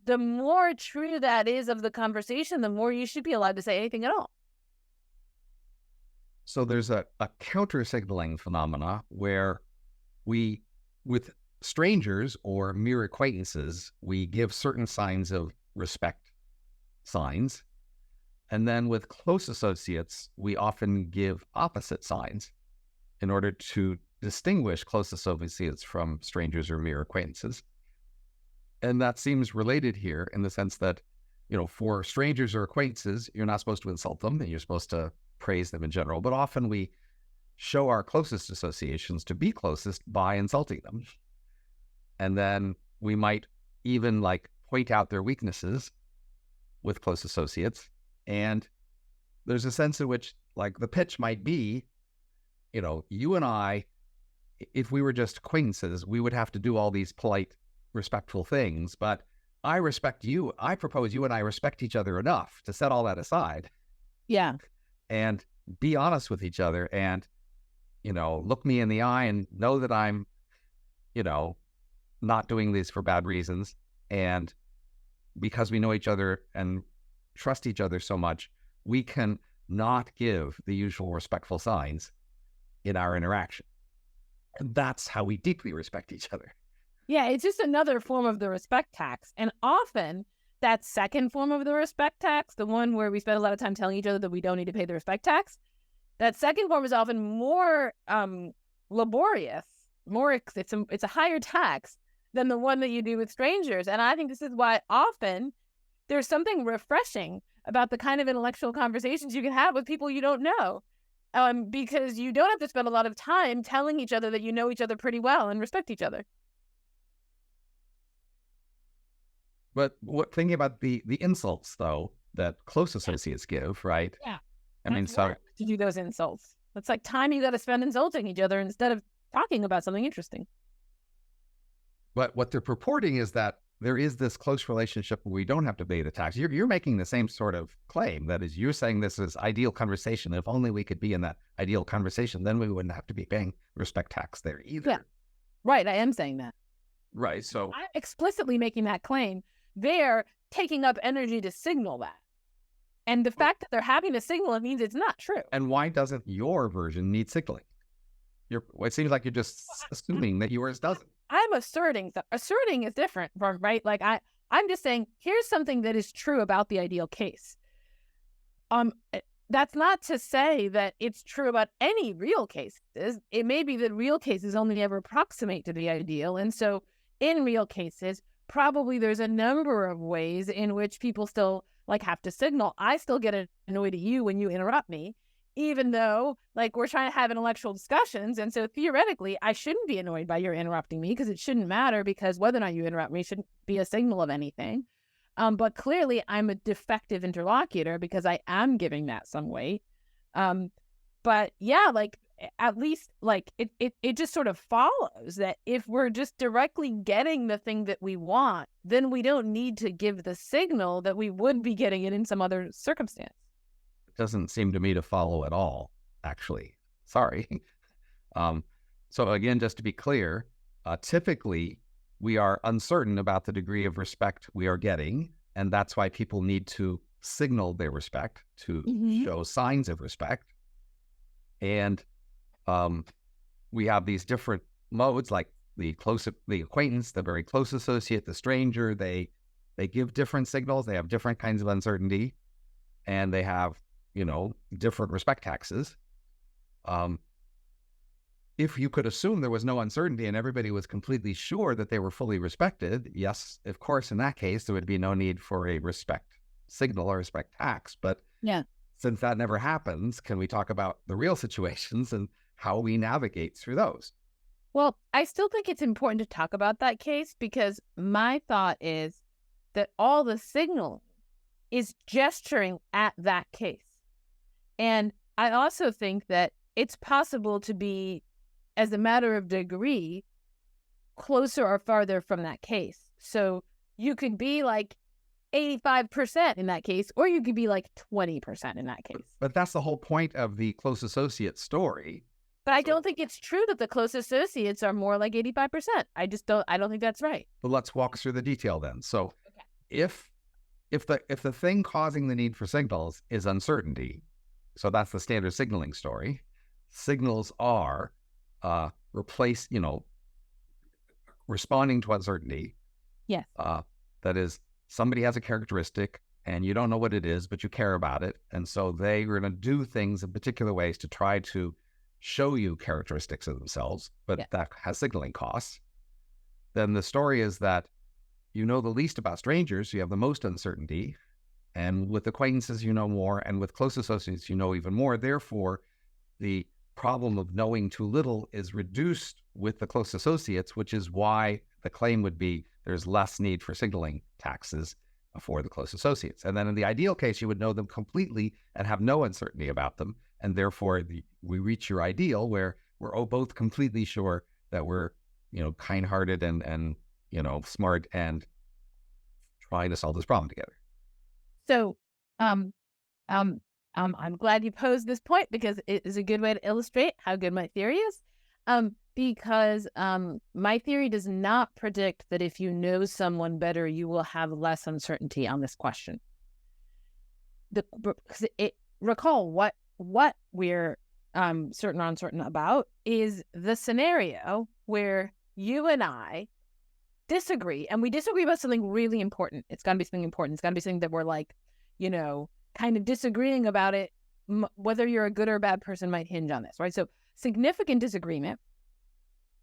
the more true that is of the conversation, the more you should be allowed to say anything at all. So there's a counter-signaling phenomena where we, with strangers or mere acquaintances, we give certain signs of respect signs. And then with close associates, we often give opposite signs in order to distinguish close associates from strangers or mere acquaintances. And that seems related here in the sense that, for strangers or acquaintances, you're not supposed to insult them and you're supposed to praise them in general. But often we show our closest associations to be closest by insulting them. And then we might even point out their weaknesses with close associates. And there's a sense in which the pitch might be, you and I, if we were just acquaintances, we would have to do all these polite, respectful things. But I respect you. I propose you and I respect each other enough to set all that aside. Yeah. And be honest with each other and, look me in the eye and know that I'm, not doing this for bad reasons. And because we know each other and trust each other so much, we can not give the usual respectful signs in our interaction. And that's how we deeply respect each other. Yeah, it's just another form of the respect tax. And often that second form of the respect tax, the one where we spend a lot of time telling each other that we don't need to pay the respect tax, that second form is often more laborious, it's a higher tax than the one that you do with strangers. And I think this is why often there's something refreshing about the kind of intellectual conversations you can have with people you don't know, because you don't have to spend a lot of time telling each other that you know each other pretty well and respect each other. But thinking about the insults, though, that close associates give, right? Yeah. I mean, so to do those insults, it's like time you got to spend insulting each other instead of talking about something interesting. But what they're purporting is that there is this close relationship where we don't have to pay the tax. You're making the same sort of claim. That is, you're saying this is ideal conversation. If only we could be in that ideal conversation, then we wouldn't have to be paying respect tax there either. Yeah, right. I am saying that. Right. So I'm explicitly making that claim. They're taking up energy to signal that. And the fact that they're having to signal it means it's not true. And why doesn't your version need signaling? It seems like you're just assuming that yours doesn't. I'm asserting that asserting is different from, right? I'm just saying, here's something that is true about the ideal case. That's not to say that it's true about any real cases. It may be that real cases only ever approximate to the ideal. And so in real cases, probably there's a number of ways in which people still have to signal. I still get annoyed at you when you interrupt me, even though we're trying to have intellectual discussions. And so theoretically, I shouldn't be annoyed by your interrupting me, because it shouldn't matter, because whether or not you interrupt me shouldn't be a signal of anything. But clearly I'm a defective interlocutor because I am giving that some weight. But yeah, at least it just sort of follows that if we're just directly getting the thing that we want, then we don't need to give the signal that we would be getting it in some other circumstance. It doesn't seem to me to follow at all, actually. Sorry. So again, just to be clear, typically we are uncertain about the degree of respect we are getting, and that's why people need to signal their respect, to show signs of respect. And we have these different modes, like the acquaintance, the very close associate, the stranger. They give different signals. They have different kinds of uncertainty, and they have, different respect taxes. If you could assume there was no uncertainty and everybody was completely sure that they were fully respected, yes, of course, in that case, there would be no need for a respect signal or respect tax. But Yeah. since that never happens, can we talk about the real situations and how we navigate through those? Well, I still think it's important to talk about that case because my thought is that all the signal is gesturing at that case. And I also think that it's possible to be, as a matter of degree, closer or farther from that case. So you could be like 85% in that case, or you could be like 20% in that case. But that's the whole point of the close associate story. But I don't think it's true that the close associates are more like 85%. I don't think that's right. But let's walk through the detail then. So Okay. if the thing causing the need for signals is uncertainty, so that's the standard signaling story. Signals are responding to uncertainty. Yes. That is, somebody has a characteristic and you don't know what it is, but you care about it. And so they are going to do things in particular ways to try to show you characteristics of themselves, but that has signaling costs. Then the story is that you know the least about strangers, you have the most uncertainty. And with acquaintances, you know more. And with close associates, you know even more. Therefore, the problem of knowing too little is reduced with the close associates, which is why the claim would be there's less need for signaling taxes for the close associates. And then in the ideal case, you would know them completely and have no uncertainty about them. And therefore, we reach your ideal where we're both completely sure that we're, kind-hearted and smart and trying to solve this problem together. So, I'm glad you posed this point because it is a good way to illustrate how good my theory is. Because my theory does not predict that if you know someone better, you will have less uncertainty on this question. Recall what we're certain or uncertain about is the scenario where you and I disagree, and we disagree about something really important. It's got to be something important. It's got to be something that we're like, kind of disagreeing about it. Whether you're a good or a bad person might hinge on this, right? So significant disagreement.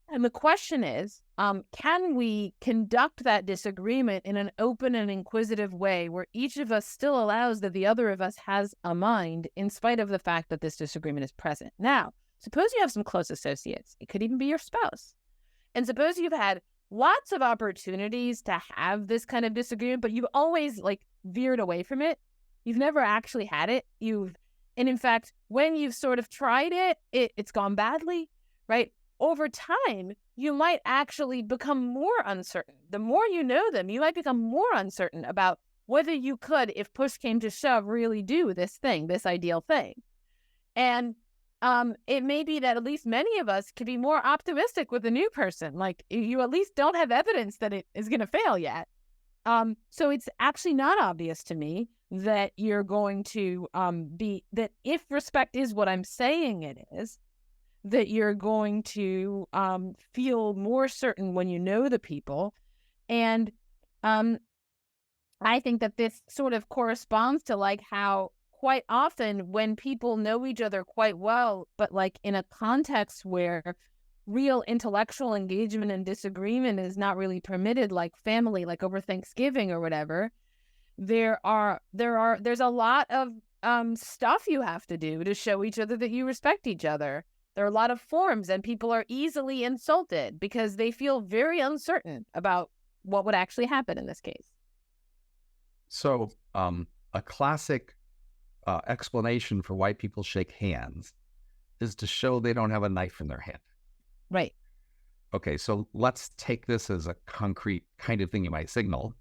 And the question is, can we conduct that disagreement in an open and inquisitive way where each of us still allows that the other of us has a mind in spite of the fact that this disagreement is present? Now, suppose you have some close associates. It could even be your spouse. And suppose you've had lots of opportunities to have this kind of disagreement, but you've always veered away from it. You've never actually had it. And in fact, when you've sort of tried it, it's gone badly, right? Over time, you might actually become more uncertain. The more you know them, you might become more uncertain about whether you could, if push came to shove, really do this thing, this ideal thing. And it may be that at least many of us could be more optimistic with a new person. Like you at least don't have evidence that it is going to fail yet. So it's actually not obvious to me that you're going to that if respect is what I'm saying it is, that you're going to feel more certain when you know the people. And I think that this sort of corresponds to how quite often when people know each other quite well, but in a context where real intellectual engagement and disagreement is not really permitted, like family, like over Thanksgiving or whatever, there's a lot of stuff you have to do to show each other that you respect each other. There are a lot of forms, and people are easily insulted because they feel very uncertain about what would actually happen in this case. So a classic explanation for why people shake hands is to show they don't have a knife in their hand. Right. Okay, so let's take this as a concrete kind of thing you might signal.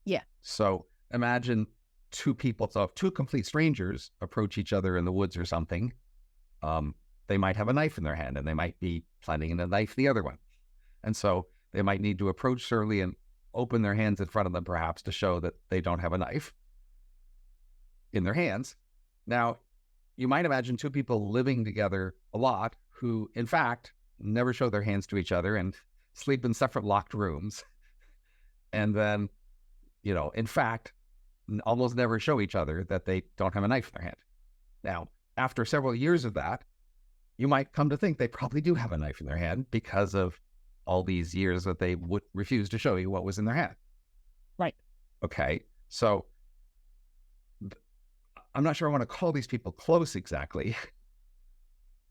Yeah. So imagine two complete strangers approach each other in the woods or something. They might have a knife in their hand and they might be planning to knife the other one. And so they might need to approach surely and open their hands in front of them perhaps to show that they don't have a knife in their hands. Now, you might imagine two people living together a lot who, in fact, never show their hands to each other and sleep in separate locked rooms. And then, in fact, almost never show each other that they don't have a knife in their hand. Now, after several years of that, you might come to think they probably do have a knife in their hand because of all these years that they would refuse to show you what was in their hand. Right. Okay. So I'm not sure I want to call these people close exactly.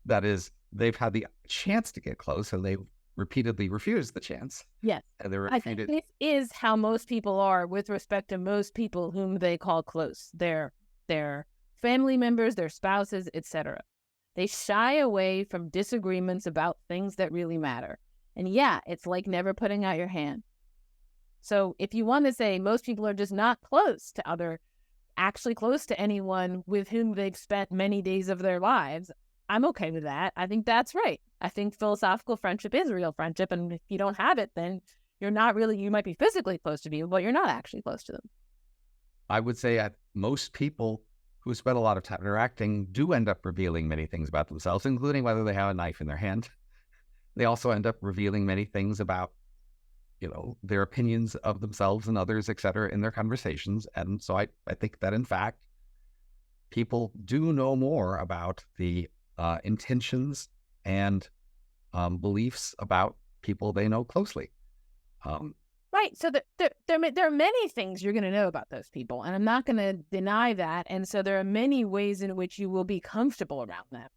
That is, they've had the chance to get close and they've repeatedly refused the chance. Yes. And they're I think this is how most people are with respect to most people whom they call close. Their family members, their spouses, etc. They shy away from disagreements about things that really matter. And yeah, it's like never putting out your hand. So if you want to say most people are just not close to anyone with whom they've spent many days of their lives, I'm okay with that. I think that's right. I think philosophical friendship is real friendship. And if you don't have it, then you might be physically close to people, but you're not actually close to them. I would say that most people who spend a lot of time interacting do end up revealing many things about themselves, including whether they have a knife in their hand. They also end up revealing many things about, their opinions of themselves and others, et cetera, in their conversations. And so I think that, in fact, people do know more about the intentions and beliefs about people they know closely. Right. So there are many things you're going to know about those people, and I'm not going to deny that. And so there are many ways in which you will be comfortable around them.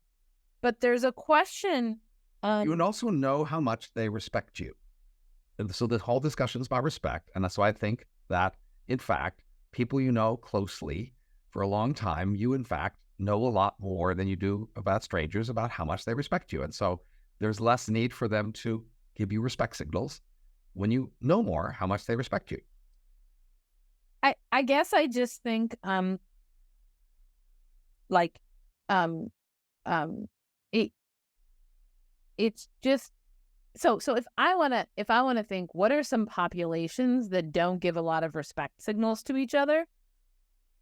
But there's a question. You would also know how much they respect you. And so this whole discussion is about respect. And that's why I think that, in fact, people you know closely for a long time, you, in fact, know a lot more than you do about strangers about how much they respect you. And so there's less need for them to give you respect signals when you know more how much they respect you. I guess I just think it's just so if I want to think what are some populations that don't give a lot of respect signals to each other,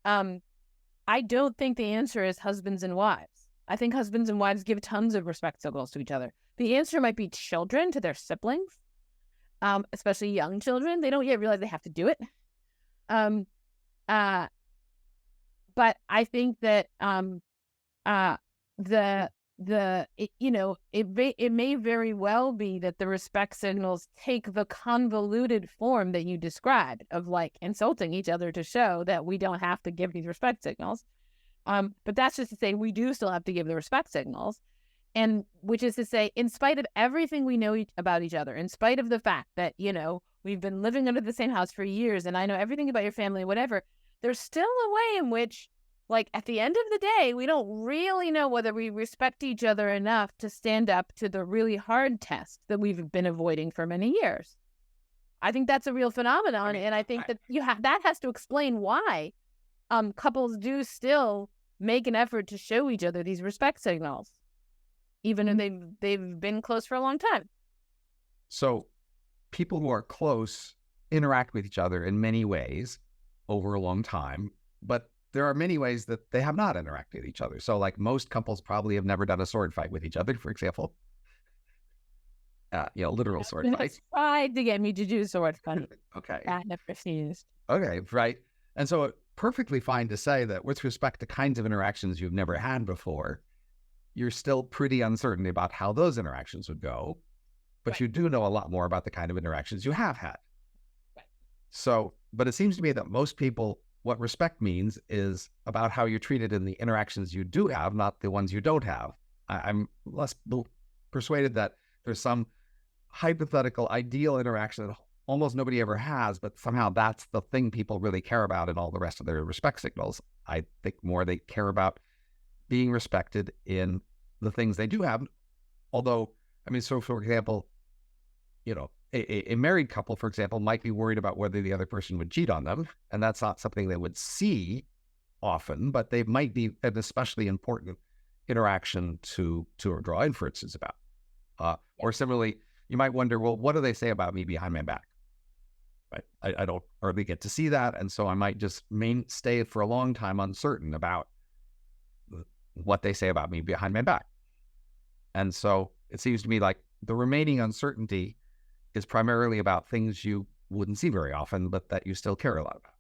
I don't think the answer is husbands and wives. I think husbands and wives give tons of respect signals to each other. The answer might be children to their siblings. Especially young children, they don't yet realize they have to do it. But I think that it may very well be that the respect signals take the convoluted form that you described of like insulting each other to show that we don't have to give these respect signals. But that's just to say we do still have to give the respect signals. And which is to say, in spite of everything we know about each other, in spite of the fact that, we've been living under the same house for years and I know everything about your family, whatever, there's still a way in which, like, at the end of the day, we don't really know whether we respect each other enough to stand up to the really hard test that we've been avoiding for many years. I think that's a real phenomenon. And I think that that has to explain why couples do still make an effort to show each other these respect signals, even if they've been close for a long time. So people who are close interact with each other in many ways over a long time, but there are many ways that they have not interacted with each other. So like most couples probably have never done a sword fight with each other, for example. Literal sword fight. Tried to get me to do sword fight. Okay. And I refused. Okay, right. And so perfectly fine to say that with respect to kinds of interactions you've never had before, you're still pretty uncertain about how those interactions would go, but right. You do know a lot more about the kind of interactions you have had. Right. So, but it seems to me that most people, what respect means is about how you're treated in the interactions you do have, not the ones you don't have. I'm less persuaded that there's some hypothetical ideal interaction that almost nobody ever has, but somehow that's the thing people really care about in all the rest of their respect signals. I think more they care about being respected in the things they do have. Although, so for example, a married couple, for example, might be worried about whether the other person would cheat on them. And that's not something they would see often, but they might be an especially important interaction to draw inferences about. Or similarly, you might wonder, well, what do they say about me behind my back? Right? I don't hardly get to see that. And so I might just stay for a long time uncertain about what they say about me behind my back. And so it seems to me like the remaining uncertainty is primarily about things you wouldn't see very often, but that you still care a lot about.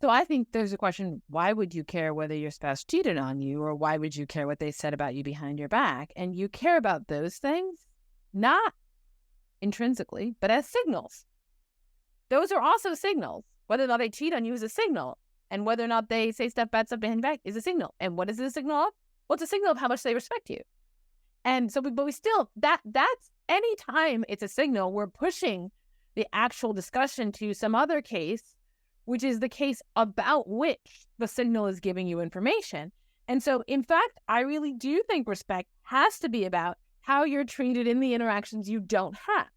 So I think there's a question, why would you care whether your spouse cheated on you, or why would you care what they said about you behind your back? And you care about those things, not intrinsically, but as signals. Those are also signals. Whether or not they cheat on you is a signal. And whether or not they say bad stuff behind your back is a signal. And what is it a signal of? Well, it's a signal of how much they respect you. And so, but we still, that's any time it's a signal, we're pushing the actual discussion to some other case, which is the case about which the signal is giving you information. And so, in fact, I really do think respect has to be about how you're treated in the interactions you don't have.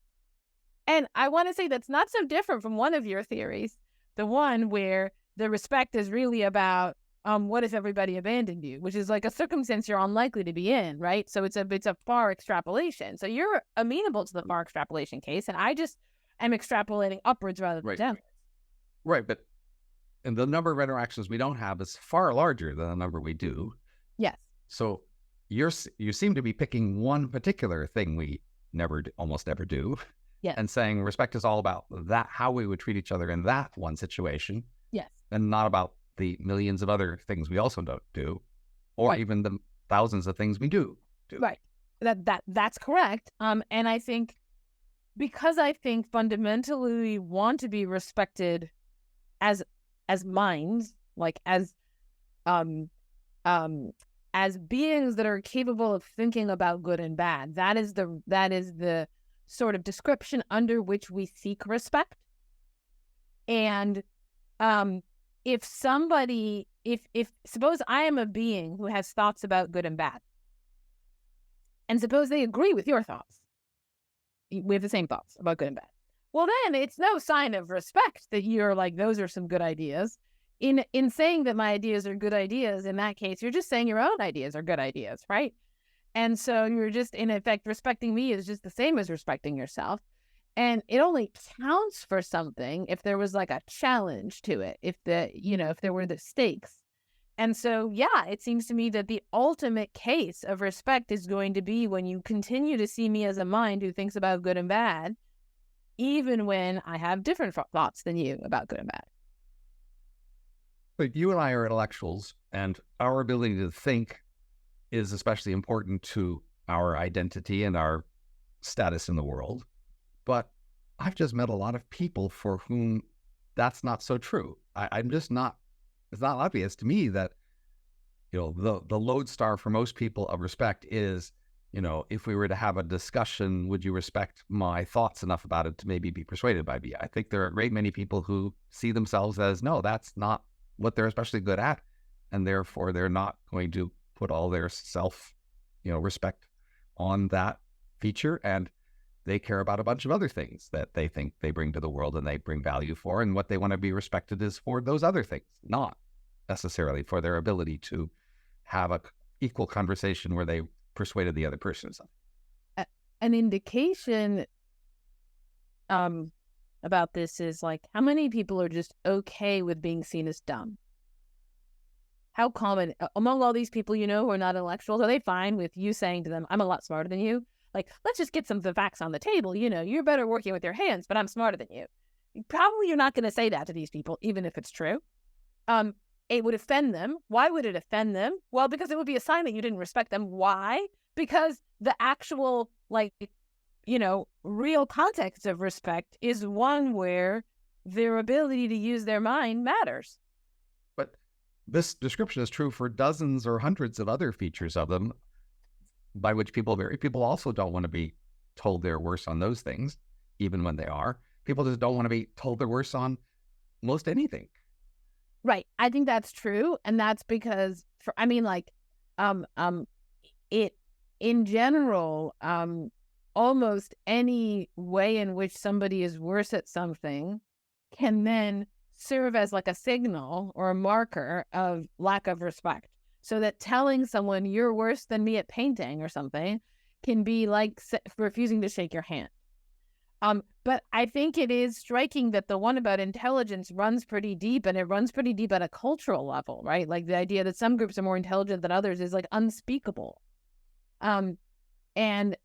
And I want to say that's not so different from one of your theories, the one where the respect is really about what if everybody abandoned you, which is like a circumstance you're unlikely to be in, right? So it's a far extrapolation. So you're amenable to the far extrapolation case, and I just am extrapolating upwards rather than downwards. Right, but and the number of interactions we don't have is far larger than the number we do. Yes. So you seem to be picking one particular thing we almost never do, yes, and saying respect is all about that, how we would treat each other in that one situation, yes, and not about the millions of other things we also don't do, or right, even the thousands of things we do. Right. That's correct. And I think because I think fundamentally we want to be respected as minds, like as beings that are capable of thinking about good and bad. That is the sort of description under which we seek respect. And if suppose I am a being who has thoughts about good and bad, and suppose they agree with your thoughts, we have the same thoughts about good and bad, well, then it's no sign of respect that you're like, those are some good ideas. In saying that my ideas are good ideas, in that case, you're just saying your own ideas are good ideas, right? And so you're just, in effect, respecting me is just the same as respecting yourself. And it only counts for something if there was like a challenge to it, if there were the stakes. And so, yeah, it seems to me that the ultimate case of respect is going to be when you continue to see me as a mind who thinks about good and bad, even when I have different thoughts than you about good and bad. But you and I are intellectuals, and our ability to think is especially important to our identity and our status in the world. But I've just met a lot of people for whom that's not so true. I'm just not, it's not obvious to me that, the lodestar for most people of respect is, if we were to have a discussion, would you respect my thoughts enough about it to maybe be persuaded by me? I think there are a great many people who see themselves as, no, that's not what they're especially good at. And therefore they're not going to put all their self, respect on that feature. And they care about a bunch of other things that they think they bring to the world and they bring value for. And what they want to be respected is for those other things, not necessarily for their ability to have an equal conversation where they persuaded the other person. An indication about this is like, how many people are just okay with being seen as dumb? How common among all these people, who are not intellectuals, are they fine with you saying to them, I'm a lot smarter than you? Like, let's just get some of the facts on the table. You're better working with your hands, but I'm smarter than you. Probably you're not going to say that to these people, even if it's true. It would offend them. Why would it offend them? Well, because it would be a sign that you didn't respect them. Why? Because the actual, real context of respect is one where their ability to use their mind matters. But this description is true for dozens or hundreds of other features of them, by which people also don't want to be told they're worse on those things, even when they are. People just don't want to be told they're worse on most anything. Right. I think that's true. And that's because, it, in general, almost any way in which somebody is worse at something can then serve as like a signal or a marker of lack of respect. So that telling someone you're worse than me at painting or something can be like refusing to shake your hand. But I think it is striking that the one about intelligence runs pretty deep, and it runs pretty deep at a cultural level, right? Like the idea that some groups are more intelligent than others is like unspeakable. And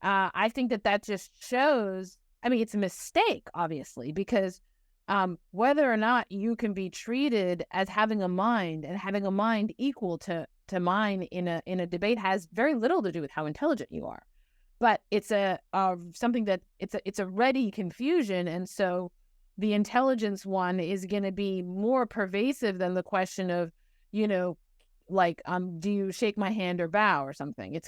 I think that just shows, I mean, it's a mistake, obviously, because whether or not you can be treated as having a mind and having a mind equal to mine in a debate has very little to do with how intelligent you are. But it's something that it's a ready confusion, and so the intelligence one is going to be more pervasive than the question of, like, do you shake my hand or bow or something?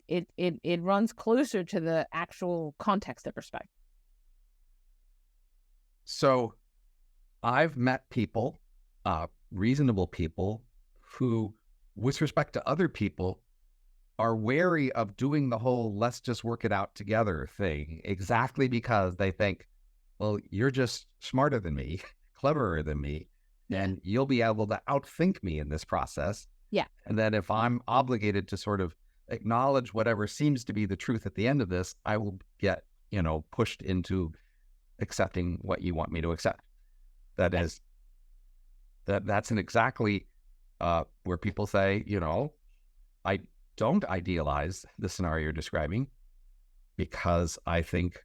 It runs closer to the actual context of respect. So I've met people, reasonable people, who, with respect to other people, are wary of doing the whole let's just work it out together thing, exactly because they think, well, you're just smarter than me, cleverer than me, and you'll be able to outthink me in this process. Yeah. And then if I'm obligated to sort of acknowledge whatever seems to be the truth at the end of this, I will get, pushed into accepting what you want me to accept. That's an exactly where people say, I don't idealize the scenario you're describing, because I think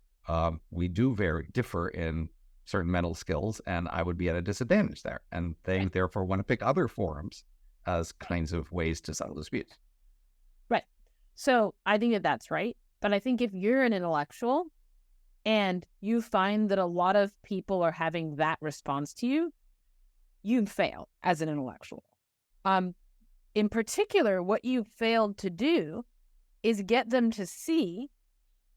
we do differ in certain mental skills, and I would be at a disadvantage there. And they therefore want to pick other forums as kinds of ways to settle disputes. Right. So I think that's right. But I think if you're an intellectual and you find that a lot of people are having that response to you, you fail as an intellectual. In particular, what you failed to do is get them to see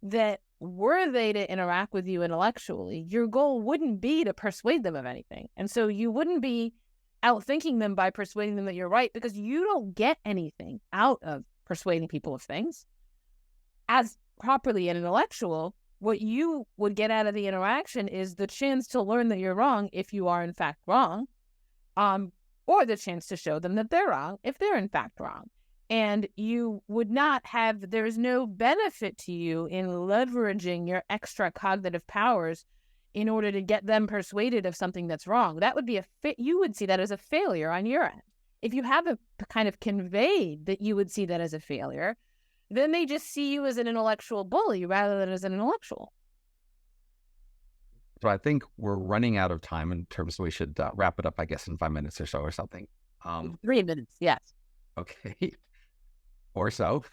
that were they to interact with you intellectually, your goal wouldn't be to persuade them of anything. And so you wouldn't be outthinking them by persuading them that you're right, because you don't get anything out of persuading people of things. As properly an intellectual, what you would get out of the interaction is the chance to learn that you're wrong if you are in fact wrong, or the chance to show them that they're wrong if they're in fact wrong. And you would not have, there's no benefit to you in leveraging your extra cognitive powers in order to get them persuaded of something that's wrong. That would be you would see that as a failure on your end. If you haven't kind of conveyed that you would see that as a failure, then they just see you as an intellectual bully rather than as an intellectual. So I think we're running out of time in terms of we should wrap it up, I guess, in 5 minutes or so or something. 3 minutes, yes. Okay. Or so.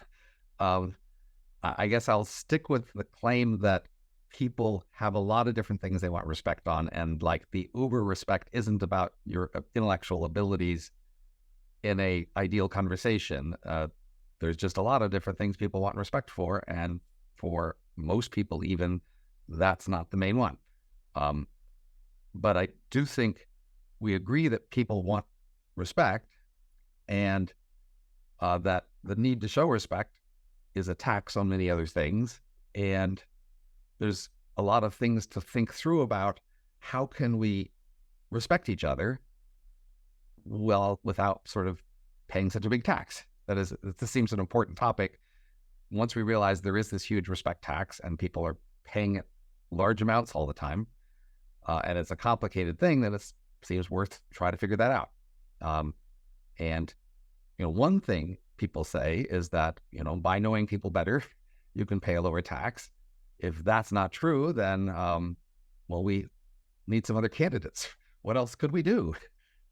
I guess I'll stick with the claim that people have a lot of different things they want respect on, and like the uber respect isn't about your intellectual abilities in a ideal conversation. There's just a lot of different things people want respect for, and for most people even, that's not the main one. But I do think we agree that people want respect, and that the need to show respect is a tax on many other things. And there's a lot of things to think through about how can we respect each other well without sort of paying such a big tax. That is, this seems an important topic. Once we realize there is this huge respect tax and people are paying it large amounts all the time, and it's a complicated thing, then it seems worth trying to figure that out. And one thing people say is that, by knowing people better, you can pay a lower tax. If that's not true, then, well, we need some other candidates. What else could we do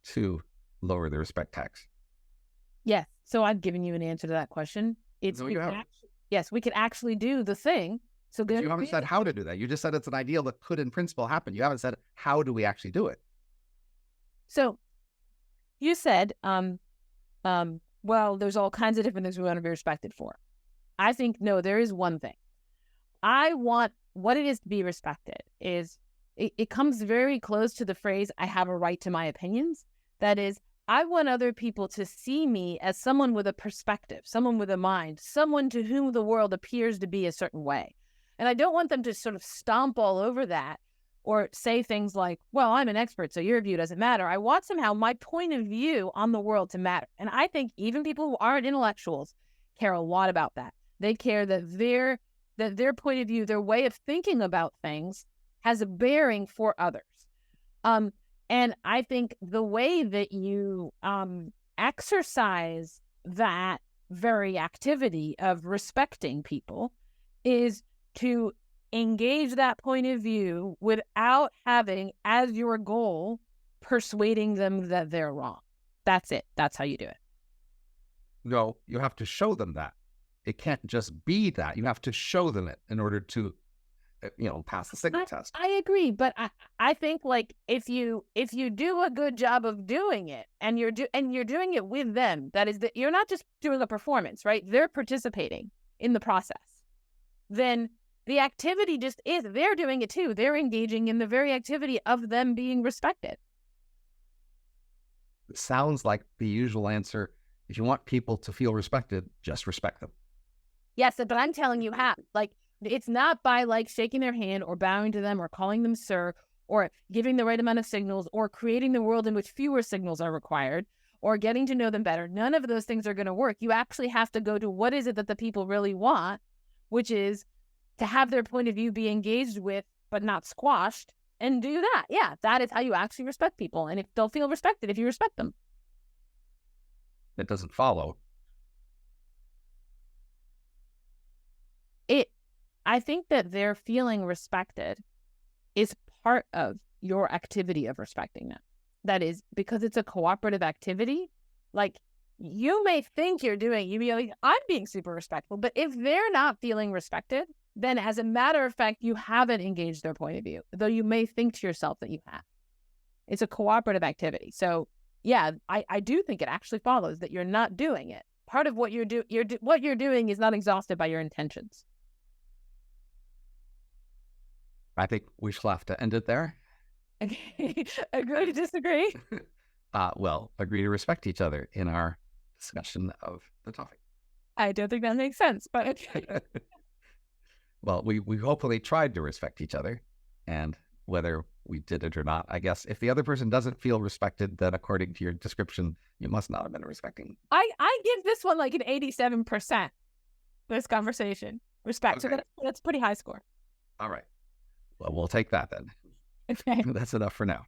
to lower the respect tax? Yes. So I've given you an answer to that question. No, you haven't. Yes, we could actually do the thing. So you haven't said how to do that. You just said it's an ideal that could in principle happen. You haven't said how do we actually do it. So you said, well, there's all kinds of different things we want to be respected for. I think, no, there is one thing. I want what it is to be respected is, it comes very close to the phrase, I have a right to my opinions. That is, I want other people to see me as someone with a perspective, someone with a mind, someone to whom the world appears to be a certain way. And I don't want them to sort of stomp all over that or say things like, well, I'm an expert, so your view doesn't matter. I want somehow my point of view on the world to matter. And I think even people who aren't intellectuals care a lot about that. They care that their that their point of view, their way of thinking about things has a bearing for others. And I think the way that you exercise that very activity of respecting people is to engage that point of view without having as your goal persuading them that they're wrong. That's it. That's how you do it. No, you have to show them that. It can't just be that. You have to show them it in order to, pass the signal test. I agree, but I think like if you do a good job of doing it and you're doing it with them, that is that you're not just doing a performance, right? They're participating in the process. Then the activity just is, they're doing it too. They're engaging in the very activity of them being respected. It sounds like the usual answer. If you want people to feel respected, just respect them. Yes, but I'm telling you how. Like, it's not by like shaking their hand or bowing to them or calling them sir or giving the right amount of signals or creating the world in which fewer signals are required or getting to know them better. None of those things are going to work. You actually have to go to what is it that the people really want, which is to have their point of view be engaged with but not squashed, and do that. Yeah, that is how you actually respect people. And if they'll feel respected if you respect them. It doesn't follow. I think that their feeling respected is part of your activity of respecting them. That is, because it's a cooperative activity, like you may think you be like, I'm being super respectful, but if they're not feeling respected, then as a matter of fact, you haven't engaged their point of view, though you may think to yourself that you have. It's a cooperative activity. So yeah, I do think it actually follows that you're not doing it. Part of what what you're doing is not exhausted by your intentions. I think we shall have to end it there. Okay. Agree to disagree? Well, agree to respect each other in our discussion of the topic. I don't think that makes sense, but okay. Well, we hopefully tried to respect each other, and whether we did it or not, I guess if the other person doesn't feel respected, then according to your description, you must not have been respecting. I give this one like an 87%, this conversation. Respect. Okay. So that's a pretty high score. All right. Well, we'll take that then. Okay. That's enough for now.